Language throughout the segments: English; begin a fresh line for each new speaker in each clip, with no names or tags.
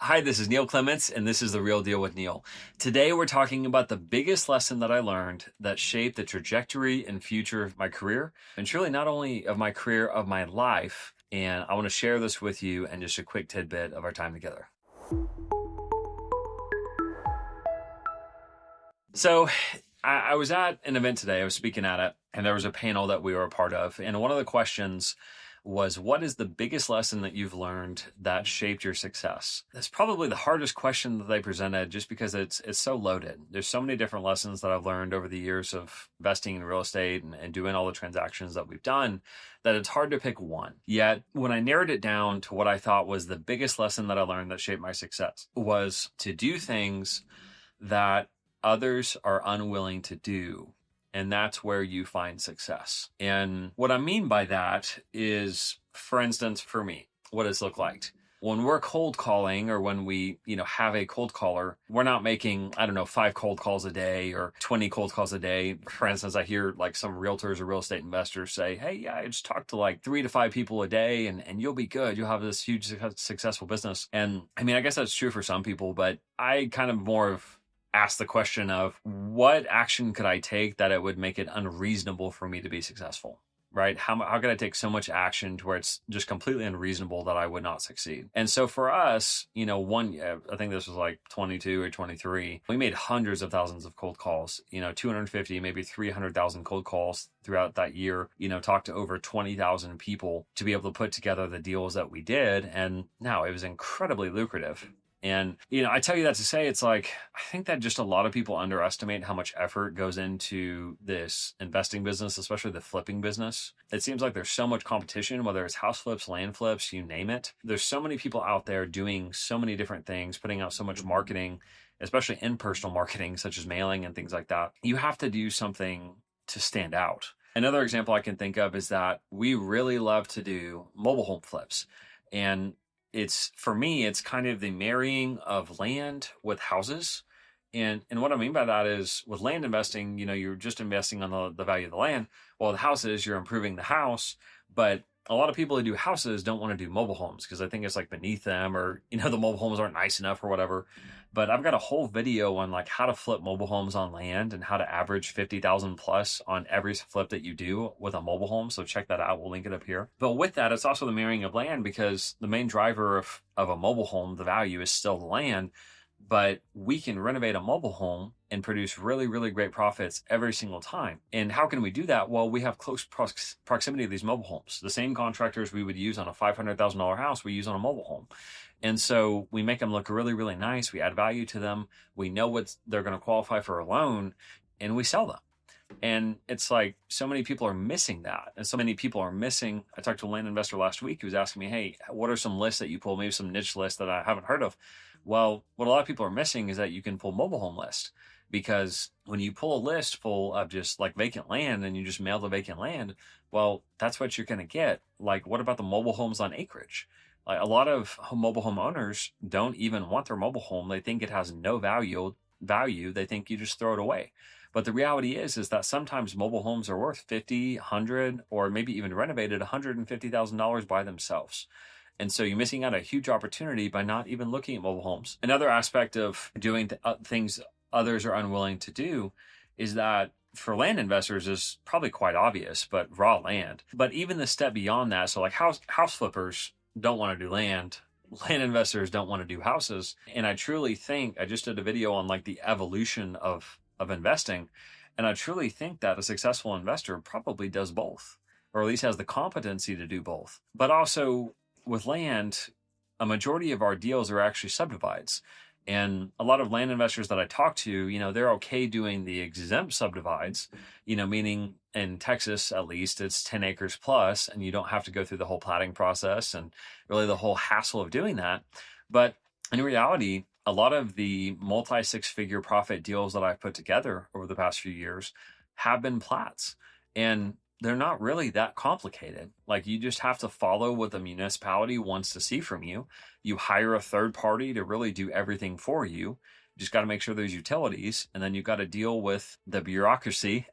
Hi, this is Neil Clements, and this is The Real Deal with Neil. Today, we're talking about the biggest lesson that I learned that shaped the trajectory and future of my career, and truly not only of my career, of my life. And I want to share this with you and just a quick tidbit of our time together. So, I was at an event today, I was speaking at it, and there was a panel that we were a part of. And one of the questions was, what is the biggest lesson that you've learned that shaped your success? That's probably the hardest question that they presented just because it's so loaded. There's so many different lessons that I've learned over the years of investing in real estate and doing all the transactions that we've done that it's hard to pick one. Yet, when I narrowed it down to what I thought was the biggest lesson that I learned that shaped my success was to do things that others are unwilling to do. And that's where you find success. And what I mean by that is, for instance, for me, what does it look like? When we're cold calling or when we, have a cold caller, we're not making, 5 cold calls a day or 20 cold calls a day. For instance, I hear like some realtors or real estate investors say, hey, yeah, I just talk to like 3 to 5 people a day and you'll be good. You'll have this huge successful business. And I mean, I guess that's true for some people, but I kind of more of ask the question of what action could I take that it would make it unreasonable for me to be successful, right? How could I take so much action to where it's just completely unreasonable that I would not succeed? And so for us, I think this was like 22 or 23, we made hundreds of thousands of cold calls, 250, maybe 300,000 cold calls throughout that year, talked to over 20,000 people to be able to put together the deals that we did. And now it was incredibly lucrative. And, I tell you that to say, it's like, I think that just a lot of people underestimate how much effort goes into this investing business, especially the flipping business. It seems like there's so much competition, whether it's house flips, land flips, you name it. There's so many people out there doing so many different things, putting out so much marketing, especially in-personal marketing, such as mailing and things like that. You have to do something to stand out. Another example I can think of is that we really love to do mobile home flips. And for me, it's kind of the marrying of land with houses. And what I mean by that is with land investing, you're just investing on the value of the land. While the houses, you're improving the house. But a lot of people who do houses don't want to do mobile homes because I think it's like beneath them or, the mobile homes aren't nice enough or whatever. But I've got a whole video on like how to flip mobile homes on land and how to average 50,000 plus on every flip that you do with a mobile home. So check that out. We'll link it up here. But with that, it's also the marrying of land because the main driver of a mobile home, the value is still the land. But we can renovate a mobile home and produce really, really great profits every single time. And how can we do that? Well, we have close proximity to these mobile homes. The same contractors we would use on a $500,000 house, we use on a mobile home. And so we make them look really, really nice. We add value to them. We know what they're going to qualify for a loan and we sell them. And it's like so many people are missing that. And so many people are missing. I talked to a land investor last week who was asking me, hey, what are some lists that you pull? Maybe some niche lists that I haven't heard of. Well, what a lot of people are missing is that you can pull mobile home lists because when you pull a list full of just like vacant land and you just mail the vacant land, well, that's what you're going to get. Like, what about the mobile homes on acreage? Like a lot of mobile home owners don't even want their mobile home. They think it has no value. They think you just throw it away. But the reality is that sometimes mobile homes are worth $50, $100, or maybe even renovated $150,000 by themselves. And so you're missing out a huge opportunity by not even looking at mobile homes. Another aspect of doing things others are unwilling to do is that for land investors is probably quite obvious, but raw land. But even the step beyond that, so like house flippers don't want to do land. Land investors don't want to do houses. And I truly think, I just did a video on like the evolution of investing. And I truly think that a successful investor probably does both, or at least has the competency to do both. But also with land, a majority of our deals are actually subdivides. And a lot of land investors that I talk to, they're okay doing the exempt subdivides, meaning in Texas, at least, it's 10 acres plus, and you don't have to go through the whole platting process and really the whole hassle of doing that. But in reality, a lot of the multi-six-figure profit deals that I've put together over the past few years have been plats. And they're not really that complicated. Like you just have to follow what the municipality wants to see from you. You hire a third party to really do everything for you. You just got to make sure there's utilities, and then you've got to deal with the bureaucracy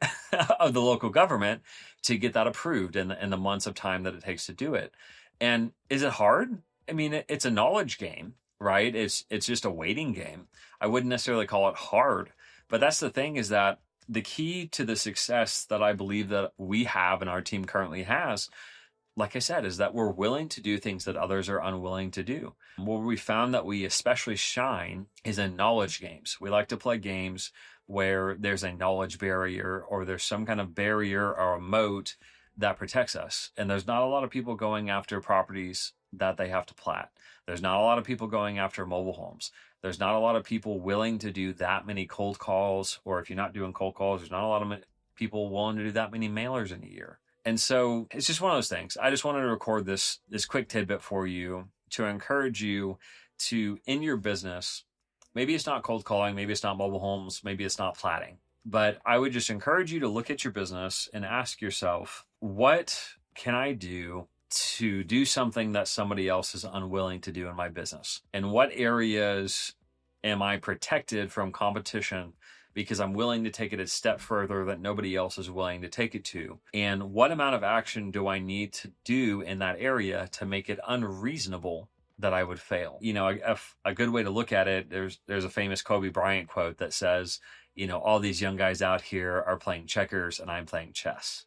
of the local government to get that approved in the months of time that it takes to do it. And is it hard? I mean, it's a knowledge game. right? It's just a waiting game. I wouldn't necessarily call it hard, but that's the thing, is that the key to the success that I believe that we have and our team currently has, like I said, is that we're willing to do things that others are unwilling to do. Where we found that we especially shine is in knowledge games. We like to play games where there's a knowledge barrier, or there's some kind of barrier or a moat that protects us. And there's not a lot of people going after properties that they have to plat. There's not a lot of people going after mobile homes. There's not a lot of people willing to do that many cold calls, or if you're not doing cold calls, there's not a lot of people willing to do that many mailers in a year. And so it's just one of those things. I just wanted to record this quick tidbit for you to encourage you to, in your business, maybe it's not cold calling, maybe it's not mobile homes, maybe it's not platting, but I would just encourage you to look at your business and ask yourself, what can I do to do something that somebody else is unwilling to do in my business? And what areas am I protected from competition because I'm willing to take it a step further that nobody else is willing to take it to? And what amount of action do I need to do in that area to make it unreasonable that I would fail? You know, a good way to look at it, there's a famous Kobe Bryant quote that says, you know, all these young guys out here are playing checkers and I'm playing chess.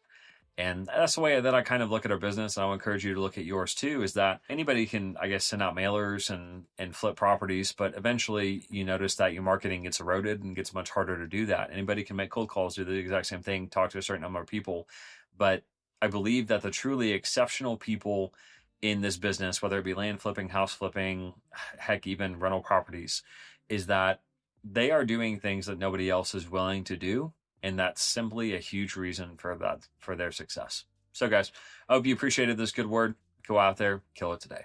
And that's the way that I kind of look at our business. And I'll encourage you to look at yours too, is that anybody can, I guess, send out mailers and flip properties, but eventually you notice that your marketing gets eroded and gets much harder to do that. Anybody can make cold calls, do the exact same thing, talk to a certain number of people. But I believe that the truly exceptional people in this business, whether it be land flipping, house flipping, heck, even rental properties, is that they are doing things that nobody else is willing to do. And that's simply a huge reason for their success. So guys, I hope you appreciated this good word. Go out there, kill it today.